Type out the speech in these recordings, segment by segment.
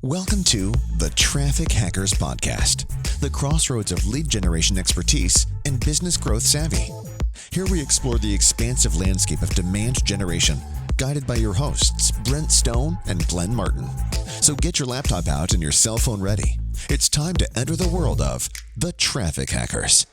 Welcome to the Traffic Hackers Podcast, the crossroads of lead generation expertise and business growth savvy. Here we explore the expansive landscape of demand generation, guided by your hosts, Brent Stone and Glenn Martin. So get your laptop out and your cell phone ready. It's time to enter the world of the Traffic Hackers.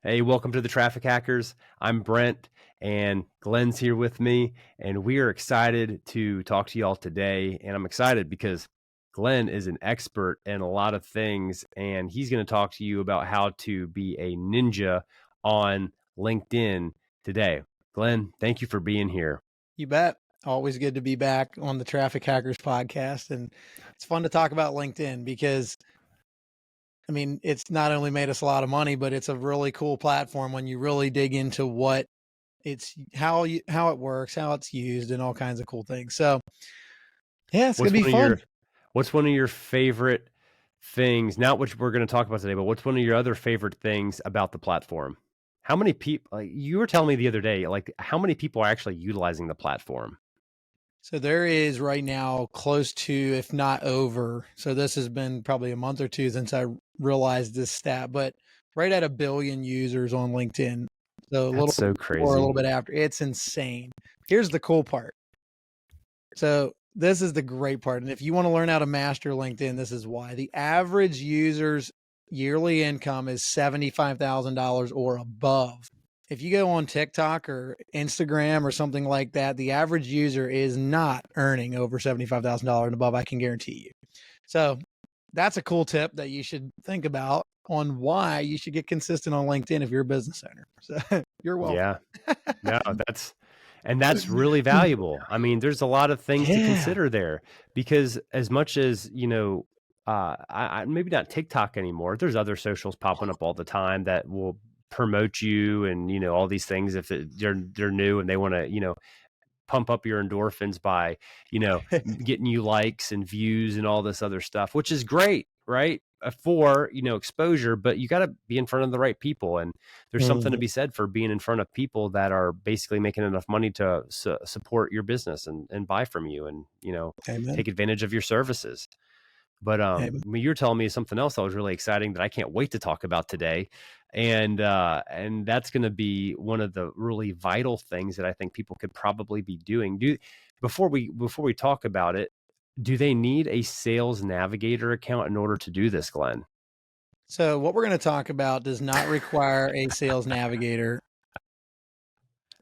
Hey, welcome to the Traffic Hackers. I'm Brent, and Glenn's here with me, and we are excited to talk to y'all today. And I'm excited because Glenn is an expert in a lot of things, and he's going to talk to you about how to be a ninja on LinkedIn today. Glenn, thank you for being here. You bet. Always good to be back on the Traffic Hackers podcast. And it's fun to talk about LinkedIn because, I mean, it's not only made us a lot of money, but it's a really cool platform when you really dig into what it's, how it works, how it's used, and all kinds of cool things. So, yeah, it's going to be fun. What's one of your favorite things, not what we're going to talk about today, but what's one of your other favorite things about the platform? How many people, like you were telling me the other day, like how many people are actually utilizing the platform? So there is right now close to, if not over, so this has been probably a month or two since I realized this stat, but right at 1 billion users on LinkedIn. So That's so crazy. Or a little bit after. It's insane. Here's the cool part. So this is the great part. And if you want to learn how to master LinkedIn, this is why. The average user's yearly income is $75,000 or above. If you go on TikTok or Instagram or something like that, the average user is not earning over $75,000 and above, I can guarantee you. So that's a cool tip that you should think about on why you should get consistent on LinkedIn if you're a business owner. So you're welcome. Yeah, no, that's really valuable. I mean, there's a lot of things to consider there because as much as, you know, I maybe not TikTok anymore, there's other socials popping up all the time that will promote you and, you know, all these things if they're new and they want to, you know, pump up your endorphins by, you know, getting you likes and views and all this other stuff, which is great, right? For, you know, exposure, but you got to be in front of the right people. And there's something to be said for being in front of people that are basically making enough money to support your business and buy from you and, you know, take advantage of your services. But you're telling me something else that was really exciting that I can't wait to talk about today. And that's going to be one of the really vital things that I think people could probably be doing. Before we talk about it, do they need a Sales Navigator account in order to do this, Glenn? So what we're going to talk about does not require a Sales Navigator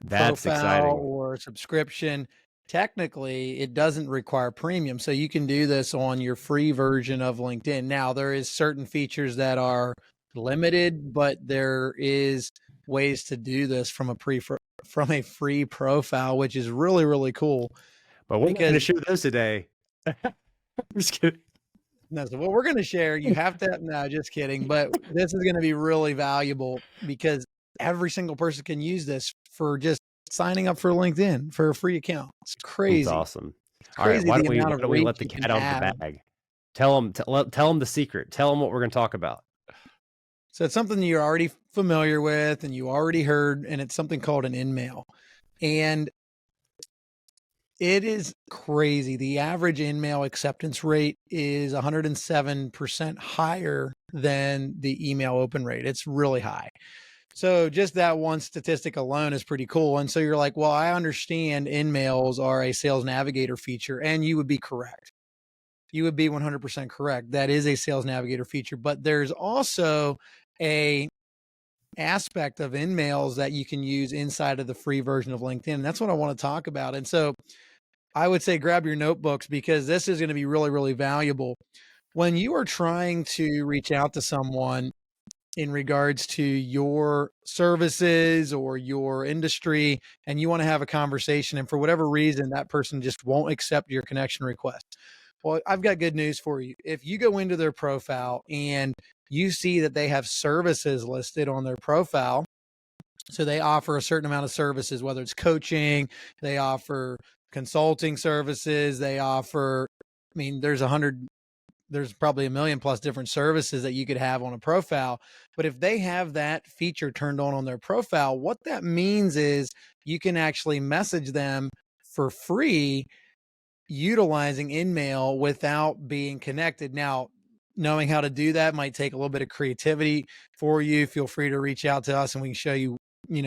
That's profile exciting. or subscription. Technically, it doesn't require premium. So you can do this on your free version of LinkedIn. Now, there is certain features that are limited, but there is ways to do this from a free profile, which is really, really cool. But we're going to show those today. I'm just kidding. No, so what we're going to share, you have to, no, just kidding. But this is going to be really valuable because every single person can use this for just signing up for LinkedIn for a free account. It's crazy. That's awesome. All right, why don't we let the cat out of the bag? Tell them the secret. Tell them what we're going to talk about. So it's something you're already familiar with and you already heard, and it's something called an InMail. And it is crazy. The average InMail acceptance rate is 107% higher than the email open rate. It's really high. So just that one statistic alone is pretty cool. And so you're like, well, I understand InMails are a Sales Navigator feature, and you would be correct. You would be 100% correct. That is a Sales Navigator feature, but there's also a aspect of InMails that you can use inside of the free version of LinkedIn. And that's what I want to talk about. And so I would say grab your notebooks because this is going to be really, really valuable. When you are trying to reach out to someone in regards to your services or your industry, and you want to have a conversation, and for whatever reason, that person just won't accept your connection request. Well, I've got good news for you. If you go into their profile and you see that they have services listed on their profile, so they offer a certain amount of services, whether it's coaching, they offer consulting services, they offer, I mean, there's probably 1 million plus different services that you could have on a profile. But if they have that feature turned on their profile, what that means is you can actually message them for free utilizing InMail without being connected. Now, knowing how to do that might take a little bit of creativity for you. Feel free to reach out to us and we can show you,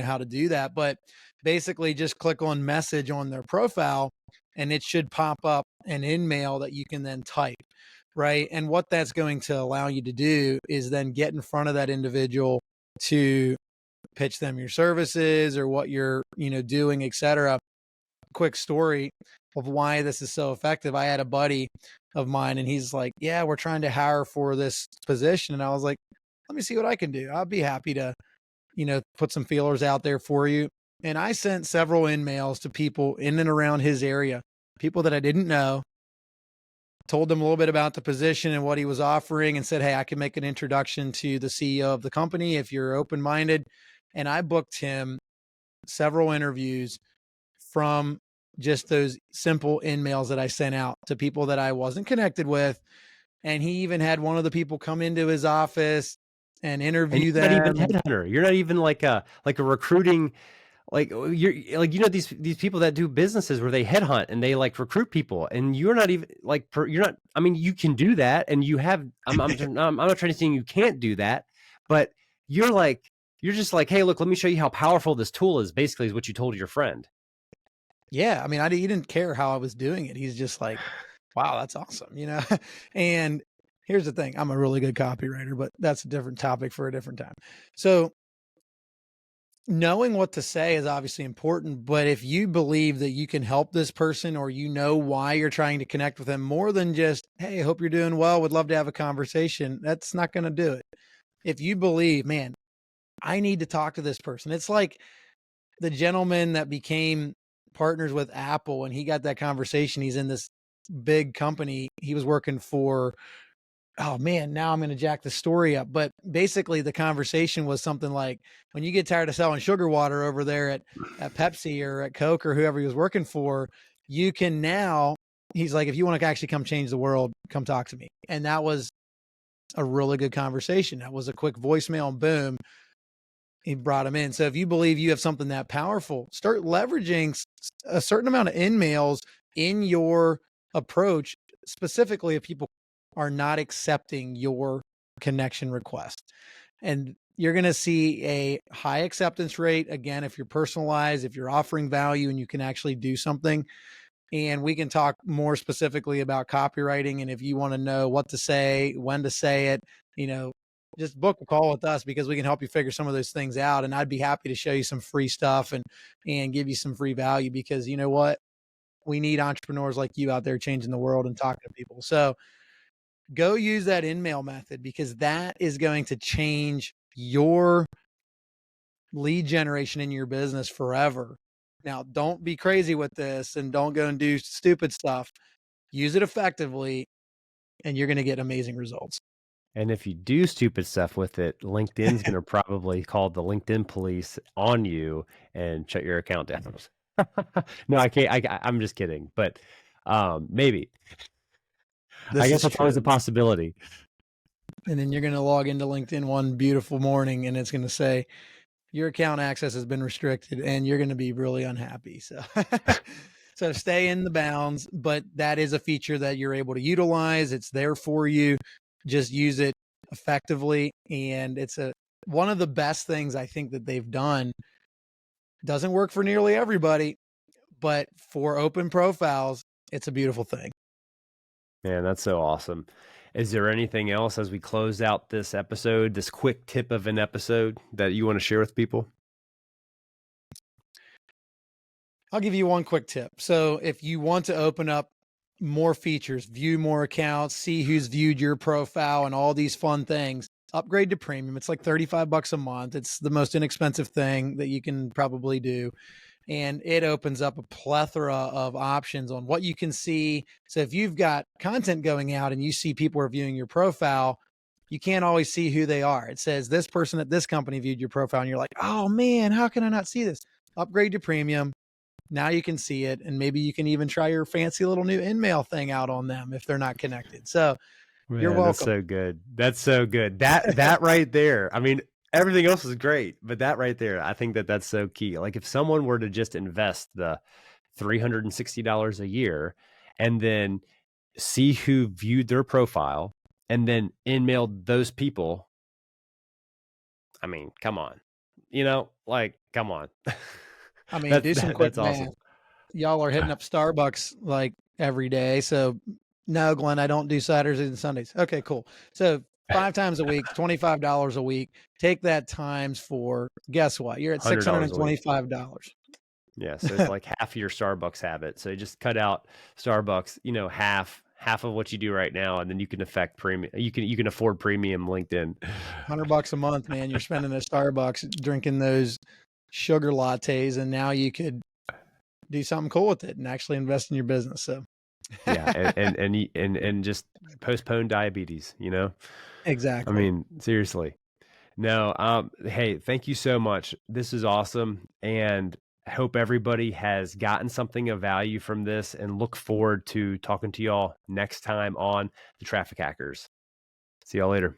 how to do that. But basically just click on message on their profile and it should pop up an InMail that you can then type, right? And what that's going to allow you to do is then get in front of that individual to pitch them your services or what you're, doing, etc. Quick story of why this is so effective. I had a buddy of mine and he's like, yeah, we're trying to hire for this position. And I was like, let me see what I can do. I'll be happy to, put some feelers out there for you. And I sent several InMails to people in and around his area, people that I didn't know, told them a little bit about the position and what he was offering and said, hey, I can make an introduction to the CEO of the company if you're open-minded. And I booked him several interviews from just those simple InMails that I sent out to people that I wasn't connected with. And he even had one of the people come into his office and interview them. You're not even headhunter. You're not even like a recruiting, like you're like, these people that do businesses where they headhunt and they like recruit people, and you're not even like, you're not, I mean, you can do that and you have, I'm not trying to say you can't do that, but you're just like, hey, look, let me show you how powerful this tool is, basically, is what you told your friend. Yeah. I mean, he didn't care how I was doing it. He's just like, wow, that's awesome. And here's the thing. I'm a really good copywriter, but that's a different topic for a different time. So knowing what to say is obviously important, but if you believe that you can help this person or why you're trying to connect with them more than just, hey, I hope you're doing well, would love to have a conversation, that's not going to do it. If you believe, man, I need to talk to this person. It's like the gentleman that became partners with Apple and he got that conversation. He's in this big company. He was working for, oh man, now I'm going to jack the story up. But basically the conversation was something like, when you get tired of selling sugar water over there at Pepsi or at Coke or whoever he was working for, you can now, he's like, if you want to actually come change the world, come talk to me. And that was a really good conversation. That was a quick voicemail and boom, he brought him in. So if you believe you have something that powerful, start leveraging a certain amount of InMails in your approach, specifically if people are not accepting your connection request. And you're going to see a high acceptance rate. Again, if you're personalized, if you're offering value and you can actually do something. And we can talk more specifically about copywriting. And if you want to know what to say, when to say it, just book a call with us because we can help you figure some of those things out. And I'd be happy to show you some free stuff and give you some free value because you know what? We need entrepreneurs like you out there changing the world and talking to people. So go use that InMail method because that is going to change your lead generation in your business forever. Now, don't be crazy with this and don't go and do stupid stuff. Use it effectively and you're going to get amazing results. And if you do stupid stuff with it, LinkedIn's going to probably call the LinkedIn police on you and shut your account down. No, I can't. I'm just kidding. But maybe. I guess that's always a possibility. And then you're going to log into LinkedIn one beautiful morning and it's going to say, your account access has been restricted and you're going to be really unhappy. So stay in the bounds, but that is a feature that you're able to utilize. It's there for you. Just use it effectively. And it's one of the best things I think that they've done. Doesn't work for nearly everybody, but for open profiles, it's a beautiful thing. Man, that's so awesome. Is there anything else as we close out this episode, this quick tip of an episode that you want to share with people? I'll give you one quick tip. So if you want to open up more features, view more accounts, see who's viewed your profile and all these fun things, upgrade to premium. It's like $35 a month. It's the most inexpensive thing that you can probably do. And it opens up a plethora of options on what you can see. So if you've got content going out and you see people are viewing your profile, you can't always see who they are. It says this person at this company viewed your profile and you're like, oh man, how can I not see this? Upgrade to premium. Now you can see it. And maybe you can even try your fancy little new InMail thing out on them if they're not connected. So Man, you're welcome. That's so good. That's so good. That right there. I mean, everything else is great, but that right there, I think that's so key. Like if someone were to just invest the $360 a year and then see who viewed their profile and then in-mailed those people. I mean, come on, come on. I mean, do some quick that's math. awesome. Y'all are hitting up Starbucks like every day. So no, Glenn, I don't do Saturdays and Sundays. Okay, cool. So 5 times a week, $25 a week. Take that times 4. Guess what? You're at $100 a week. $625. Yeah, so it's like half of your Starbucks habit. So you just cut out Starbucks, half of what you do right now, and then you can affect premium. You can afford premium LinkedIn. $100 a month, man. You're spending at Starbucks drinking those sugar lattes, and now you could do something cool with it and actually invest in your business. So yeah, and just postpone diabetes, Exactly. I mean, seriously. No, hey, thank you so much. This is awesome. And I hope everybody has gotten something of value from this, and look forward to talking to y'all next time on the Traffic Hackers. See y'all later.